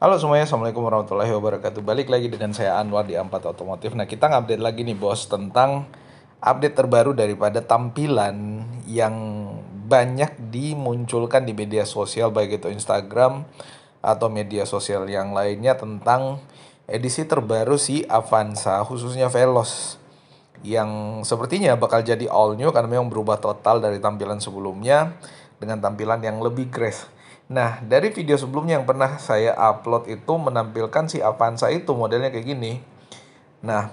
Halo semuanya, Assalamualaikum warahmatullahi wabarakatuh. Balik lagi dengan saya Anwar di Ampat Otomotif. Nah, kita ngupdate lagi nih bos tentang update terbaru daripada tampilan yang banyak dimunculkan di media sosial, baik itu Instagram atau media sosial yang lainnya, tentang edisi terbaru si Avanza, khususnya Veloz, yang sepertinya bakal jadi all new karena memang berubah total dari tampilan sebelumnya dengan tampilan yang lebih grace. Nah, dari video sebelumnya yang pernah saya upload itu menampilkan si Avanza itu modelnya kayak gini. Nah,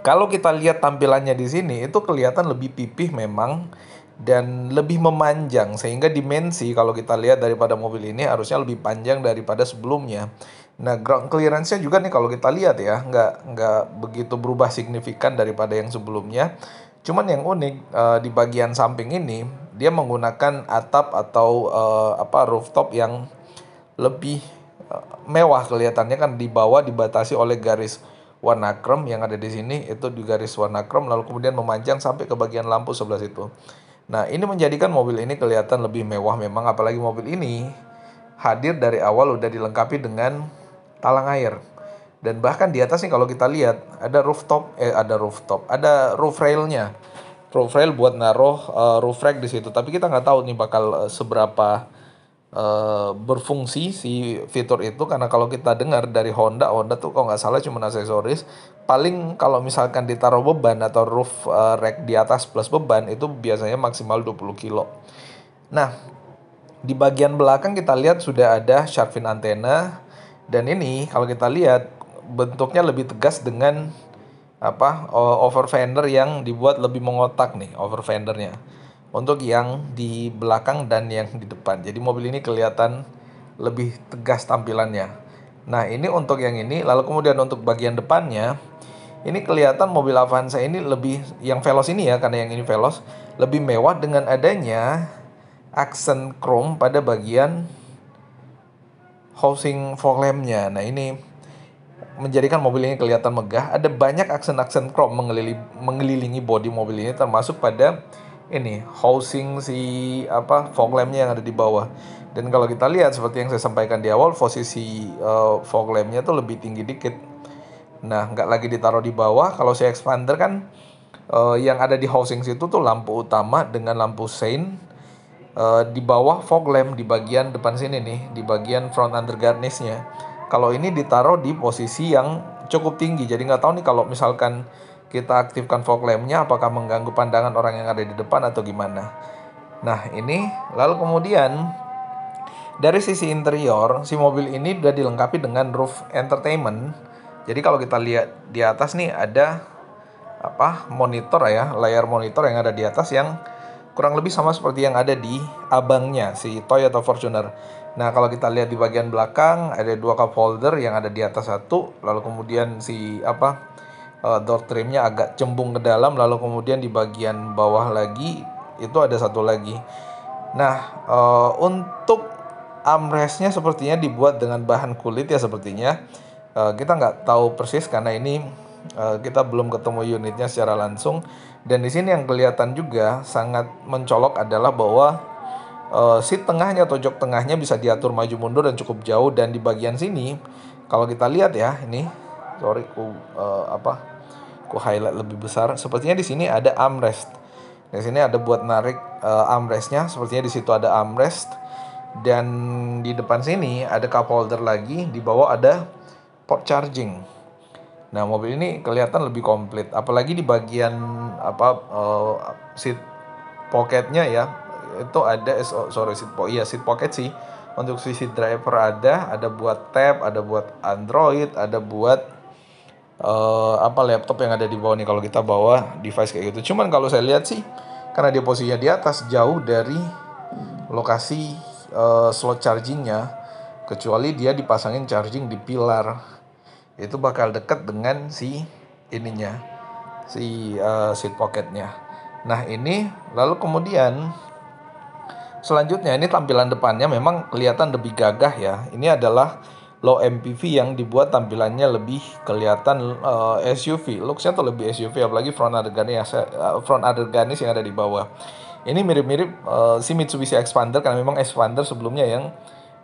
kalau kita lihat tampilannya di sini itu kelihatan lebih pipih memang dan lebih memanjang, sehingga dimensi kalau kita lihat daripada mobil ini harusnya lebih panjang daripada sebelumnya. Nah, ground clearance-nya juga nih kalau kita lihat ya nggak begitu berubah signifikan daripada yang sebelumnya. Cuman yang unik di bagian samping ini dia menggunakan atap atau rooftop yang lebih mewah. Kelihatannya kan di bawah dibatasi oleh garis warna krem yang ada di sini, itu di garis warna krem lalu kemudian memanjang sampai ke bagian lampu sebelah situ. Nah, ini menjadikan mobil ini kelihatan lebih mewah memang, apalagi mobil ini hadir dari awal udah dilengkapi dengan talang air. Dan bahkan di atas nih kalau kita lihat ada roof railnya. Roof rail buat naruh roof rack di situ. Tapi kita nggak tahu nih bakal seberapa berfungsi si fitur itu, karena kalau kita dengar dari Honda tuh kalau nggak salah cuma aksesoris. Paling kalau misalkan ditaruh beban atau roof rack di atas plus beban itu biasanya maksimal 20 kilo. Nah, di bagian belakang kita lihat sudah ada shark fin antena, dan ini kalau kita lihat bentuknya lebih tegas dengan over fender yang dibuat lebih mengotak nih over fendernya untuk yang di belakang dan yang di depan. Jadi mobil ini kelihatan lebih tegas tampilannya. Nah, ini untuk yang ini, lalu kemudian untuk bagian depannya ini kelihatan mobil Avanza ini lebih, yang Veloz ini ya, karena yang ini Veloz lebih mewah dengan adanya aksen chrome pada bagian housing fog lampnya. Nah, ini menjadikan mobil ini kelihatan megah. Ada banyak aksen-aksen chrome mengelilingi bodi mobil ini, termasuk pada ini housing si fog lampnya yang ada di bawah. Dan kalau kita lihat seperti yang saya sampaikan di awal, posisi fog lampnya tuh lebih tinggi dikit. Nah, nggak lagi ditaruh di bawah. Kalau saya expander kan yang ada di housing situ tuh lampu utama dengan lampu sein. Di bawah fog lamp di bagian depan sini nih, di bagian front under garnish-nya. Kalau ini ditaruh di posisi yang cukup tinggi, jadi nggak tahu nih kalau misalkan kita aktifkan fog lamp-nya apakah mengganggu pandangan orang yang ada di depan atau gimana. Nah, ini lalu kemudian dari sisi interior, si mobil ini sudah dilengkapi dengan roof entertainment. Jadi kalau kita lihat di atas nih ada monitor ya, layar monitor yang ada di atas yang kurang lebih sama seperti yang ada di abangnya si Toyota Fortuner. Nah, kalau kita lihat di bagian belakang ada dua cup holder yang ada di atas satu, lalu kemudian si door trimnya agak cembung ke dalam, lalu kemudian di bagian bawah lagi itu ada satu lagi. Nah, untuk armrestnya sepertinya dibuat dengan bahan kulit ya sepertinya. Kita nggak tahu persis karena ini kita belum ketemu unitnya secara langsung. Dan di sini yang kelihatan juga sangat mencolok adalah bahwa seat tengahnya atau jok tengahnya bisa diatur maju mundur dan cukup jauh. Dan di bagian sini kalau kita lihat ya, ini ku highlight lebih besar. Sepertinya di sini ada armrest. Di sini ada buat narik armrestnya. Sepertinya di situ ada armrest. Dan di depan sini ada cup holder lagi. Di bawah ada port charging. Nah, mobil ini kelihatan lebih komplit, apalagi di bagian seat pocketnya ya. Itu ada seat pocket sih. Untuk sisi driver ada buat tab, ada buat Android, ada buat laptop yang ada di bawah nih kalau kita bawa device kayak gitu. Cuman kalau saya lihat sih karena dia posisinya di atas jauh dari lokasi slot chargingnya, kecuali dia dipasangin charging di pilar, itu bakal dekat dengan si ininya, si seat pocketnya. Nah, ini lalu kemudian selanjutnya ini tampilan depannya memang kelihatan lebih gagah ya. Ini adalah low MPV yang dibuat tampilannya lebih kelihatan SUV. Looks-nya tuh lebih SUV, apalagi front other garnish yang ada di bawah. Ini mirip-mirip si Mitsubishi Expander karena memang Expander sebelumnya yang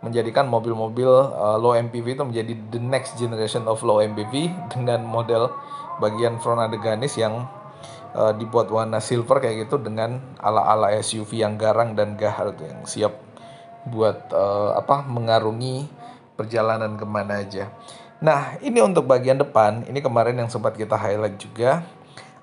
menjadikan mobil-mobil low MPV itu menjadi the next generation of low MPV dengan model bagian front ada ganis yang dibuat warna silver kayak gitu dengan ala-ala SUV yang garang dan gahar tuh, yang siap buat mengarungi perjalanan kemana aja. Nah, ini untuk bagian depan, ini kemarin yang sempat kita highlight juga.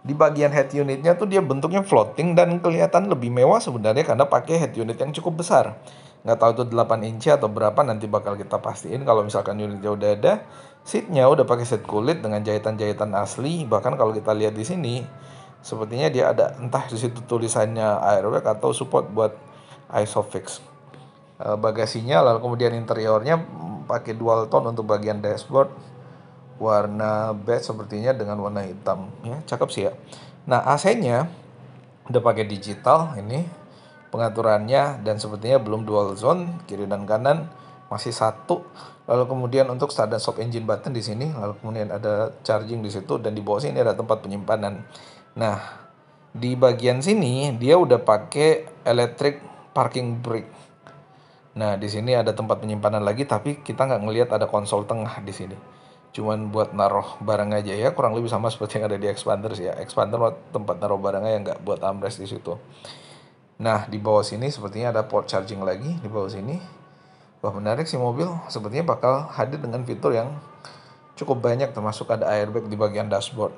Di bagian head unitnya tuh dia bentuknya floating dan kelihatan lebih mewah sebenarnya karena pakai head unit yang cukup besar. Nggak tahu itu 8 inci atau berapa, nanti bakal kita pastiin kalau misalkan unitnya udah ada. Seatnya udah pakai seat kulit dengan jahitan-jahitan asli. Bahkan kalau kita lihat di sini, sepertinya dia ada entah di situ tulisannya airbag atau support buat ISOFIX. Bagasinya, lalu kemudian interiornya pakai dual tone untuk bagian dashboard, warna beige sepertinya dengan warna hitam ya, cakep sih ya. Nah, AC-nya udah pakai digital ini pengaturannya, dan sepertinya belum dual zone, kiri dan kanan masih satu. Lalu kemudian untuk start dan stop engine button di sini, lalu kemudian ada charging di situ, dan di bawah sini ada tempat penyimpanan. Nah, di bagian sini dia udah pakai electric parking brake. Nah, di sini ada tempat penyimpanan lagi, tapi kita nggak ngelihat ada konsol tengah di sini. Cuman buat naruh barang aja ya, kurang lebih sama seperti yang ada di Expander sih ya. Expander tempat naruh barangnya yang nggak buat armrest di situ. Nah, di bawah sini sepertinya ada port charging lagi di bawah sini. Wah, menarik sih mobil. Sepertinya bakal hadir dengan fitur yang cukup banyak, termasuk ada airbag di bagian dashboard.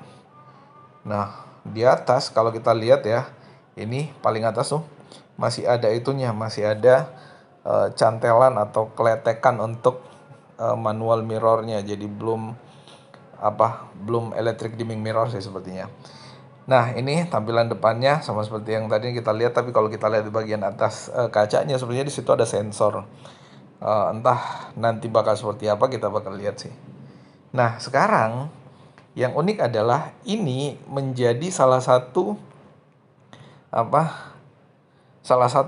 Nah, di atas kalau kita lihat ya, ini paling atas tuh masih ada itunya, masih ada cantelan atau keletekan untuk manual mirrornya, jadi belum electric dimming mirror sih sepertinya. Nah, ini tampilan depannya sama seperti yang tadi kita lihat, tapi kalau kita lihat di bagian atas kacanya sebenarnya di situ ada sensor. Entah nanti bakal seperti apa, kita bakal lihat sih. Nah, sekarang yang unik adalah ini menjadi salah satu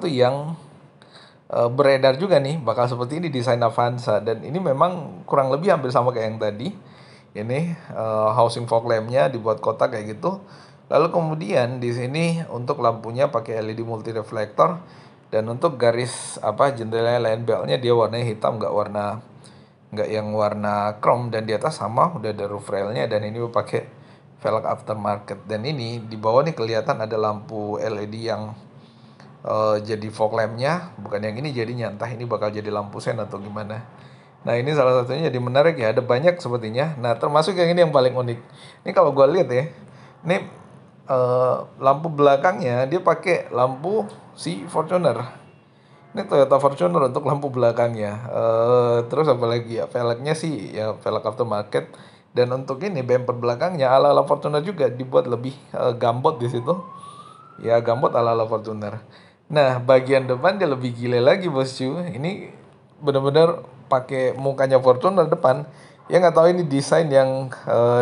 yang beredar juga nih, bakal seperti ini desain Avanza, dan ini memang kurang lebih hampir sama kayak yang tadi. Ini housing fog lamp-nya dibuat kotak kayak gitu. Lalu kemudian di sini untuk lampunya pakai LED multi reflektor, dan untuk garis jendela line belt-nya dia warnanya hitam, nggak yang warna chrome, dan di atas sama udah ada roof rail-nya, dan ini pakai velg aftermarket. Dan ini di bawah nih kelihatan ada lampu LED yang jadi fog lamp-nya, bukan yang ini jadinya, entah ini bakal jadi lampu sen atau gimana. Nah, ini salah satunya jadi menarik ya, ada banyak sepertinya. Nah, termasuk yang ini yang paling unik. Ini kalau gue lihat ya, ini lampu belakangnya dia pakai lampu si Fortuner. Ini Toyota Fortuner untuk lampu belakangnya. Terus apa lagi ya, velgnya sih ya velg aftermarket. Dan untuk ini bumper belakangnya ala-ala Fortuner juga, dibuat lebih gambot di situ. Ya, gambot ala-ala Fortuner. Nah, bagian depan dia lebih gile lagi bosku. Ini benar-benar pakai mukanya Fortuner depan. Ya nggak tahu ini desain yang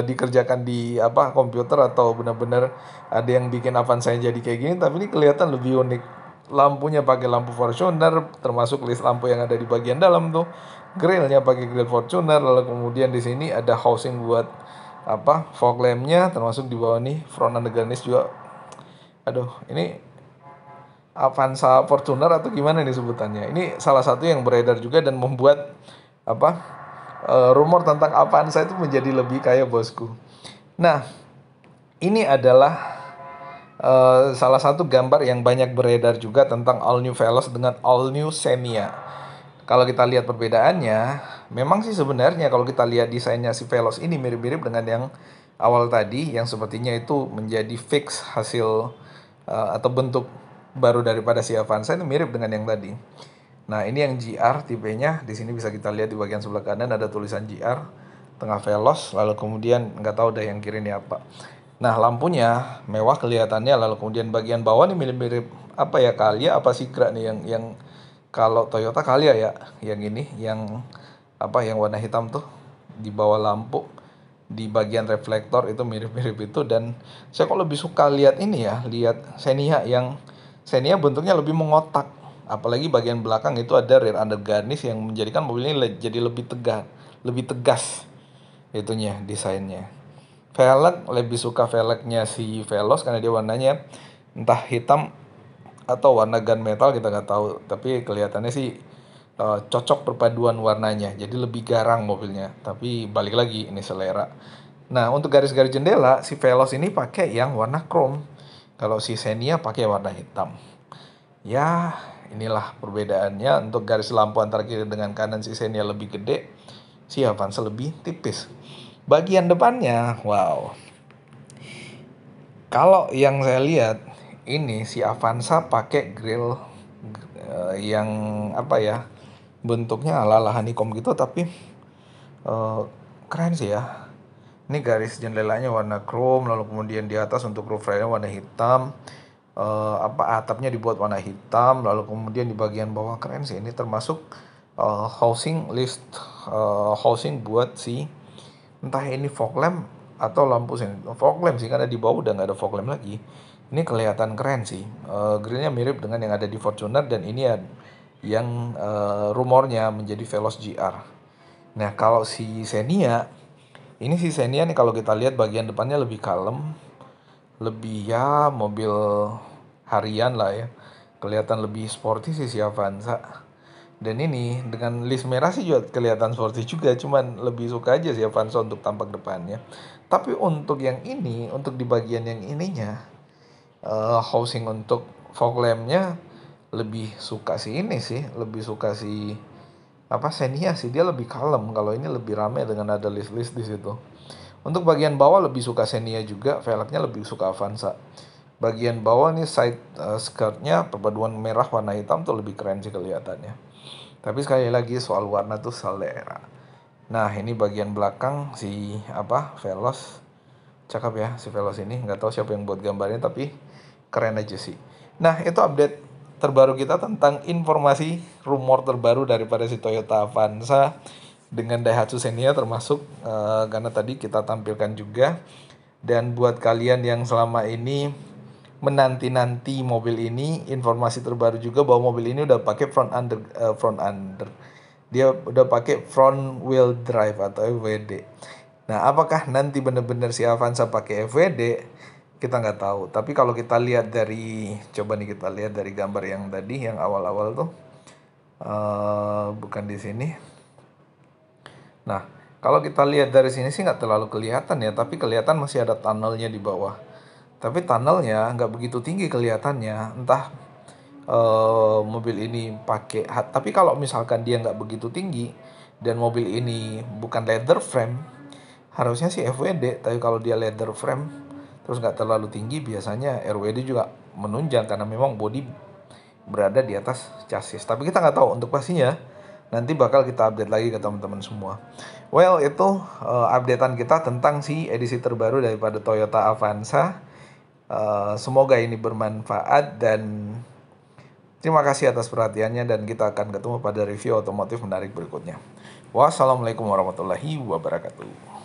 dikerjakan di komputer atau benar-benar ada yang bikin Avanza jadi kayak gini. Tapi ini kelihatan lebih unik. Lampunya pakai lampu Fortuner, termasuk list lampu yang ada di bagian dalam tuh. Grillnya pakai grill Fortuner. Lalu kemudian di sini ada housing buat fog lamp-nya, termasuk di bawah nih front undergarnish juga. Aduh, ini Avanza Fortuner atau gimana nih sebutannya. Ini salah satu yang beredar juga dan membuat rumor tentang Avanza itu menjadi lebih kaya bosku. Nah, ini adalah salah satu gambar yang banyak beredar juga tentang all new Veloz dengan all new Xenia. Kalau kita lihat perbedaannya, memang sih sebenarnya kalau kita lihat desainnya si Veloz ini mirip-mirip dengan yang awal tadi, yang sepertinya itu menjadi fix hasil atau bentuk baru daripada si Avanza, itu mirip dengan yang tadi. Nah, ini yang GR tipenya. Di sini bisa kita lihat di bagian sebelah kanan ada tulisan GR, tengah Veloz, lalu kemudian nggak tahu deh yang kiri ini apa. Nah, lampunya mewah kelihatannya, lalu kemudian bagian bawah nih mirip-mirip Calya apa Sigra nih, yang kalau Toyota Calya ya, yang ini yang yang warna hitam tuh di bawah lampu di bagian reflektor itu mirip-mirip itu. Dan saya kok lebih suka lihat ini ya, lihat Xenia bentuknya lebih mengotak, apalagi bagian belakang itu ada rear undergarnish yang menjadikan mobil ini jadi lebih tegas itunya desainnya. Velg, lebih suka velgnya si Veloz karena dia warnanya entah hitam atau warna gunmetal, kita nggak tahu, tapi kelihatannya sih cocok perpaduan warnanya, jadi lebih garang mobilnya. Tapi balik lagi ini selera. Nah, untuk garis-garis jendela si Veloz ini pakai yang warna chrome. Kalau si Xenia pakai warna hitam. Ya, inilah perbedaannya. Untuk garis lampu antara kiri dengan kanan si Xenia lebih gede, si Avanza lebih tipis. Bagian depannya, wow. Kalau yang saya lihat ini si Avanza pakai grill yang apa ya? Bentuknya ala-ala honeycomb gitu tapi keren sih ya. Ini garis jendelanya warna chrome, lalu kemudian di atas untuk roof railnya warna hitam. Atapnya dibuat warna hitam, lalu kemudian di bagian bawah keren sih. Ini termasuk housing buat si entah ini fog lamp atau lampu sini. Fog lamp sih karena di bawah udah nggak ada fog lamp lagi. Ini kelihatan keren sih. Grillnya mirip dengan yang ada di Fortuner dan ini ya yang rumornya menjadi Veloz GR. Nah kalau si Xenia, ini si Xenia nih kalau kita lihat bagian depannya lebih kalem, lebih ya mobil harian lah ya. Kelihatan lebih sporty sih si Avanza. Dan ini dengan list merah sih juga kelihatan sporty juga, cuman lebih suka aja si Avanza untuk tampak depannya. Tapi untuk yang ini, untuk di bagian yang ininya, housing untuk fog lampnya lebih suka si ini sih, lebih suka si apa Xenia sih, dia lebih kalem. Kalau ini lebih ramai dengan ada list-list di situ. Untuk bagian bawah lebih suka Xenia juga, velgnya lebih suka Avanza. Bagian bawah nih side skirtnya perpaduan merah warna hitam tuh lebih keren sih kelihatannya. Tapi sekali lagi soal warna tuh selera. Nah ini bagian belakang si Veloz, cakep ya si Veloz ini. Nggak tahu siapa yang buat gambarnya tapi keren aja sih. Nah itu update terbaru kita tentang informasi rumor terbaru daripada si Toyota Avanza dengan Daihatsu Xenia termasuk karena tadi kita tampilkan juga. Dan buat kalian yang selama ini menanti-nanti mobil ini, informasi terbaru juga bahwa mobil ini udah pakai front under. Dia udah pakai front wheel drive atau FWD. Nah, apakah nanti benar-benar si Avanza pakai FWD? Kita nggak tahu. Tapi kalau kita lihat dari, coba nih kita lihat dari gambar yang tadi, yang awal-awal tuh, bukan di sini. Nah, kalau kita lihat dari sini sih nggak terlalu kelihatan ya, tapi kelihatan masih ada tunnelnya di bawah. Tapi tunnelnya nggak begitu tinggi kelihatannya, entah mobil ini pakai. Tapi kalau misalkan dia nggak begitu tinggi dan mobil ini bukan leather frame, harusnya sih FWD. Tapi kalau dia leather frame terus nggak terlalu tinggi, biasanya RWD juga menunjang karena memang body berada di atas chassis. Tapi kita nggak tahu untuk pastinya. Nanti bakal kita update lagi ke teman-teman semua. Well, itu updatean kita tentang si edisi terbaru daripada Toyota Avanza. Semoga ini bermanfaat dan terima kasih atas perhatiannya dan kita akan ketemu pada review otomotif menarik berikutnya. Wassalamualaikum warahmatullahi wabarakatuh.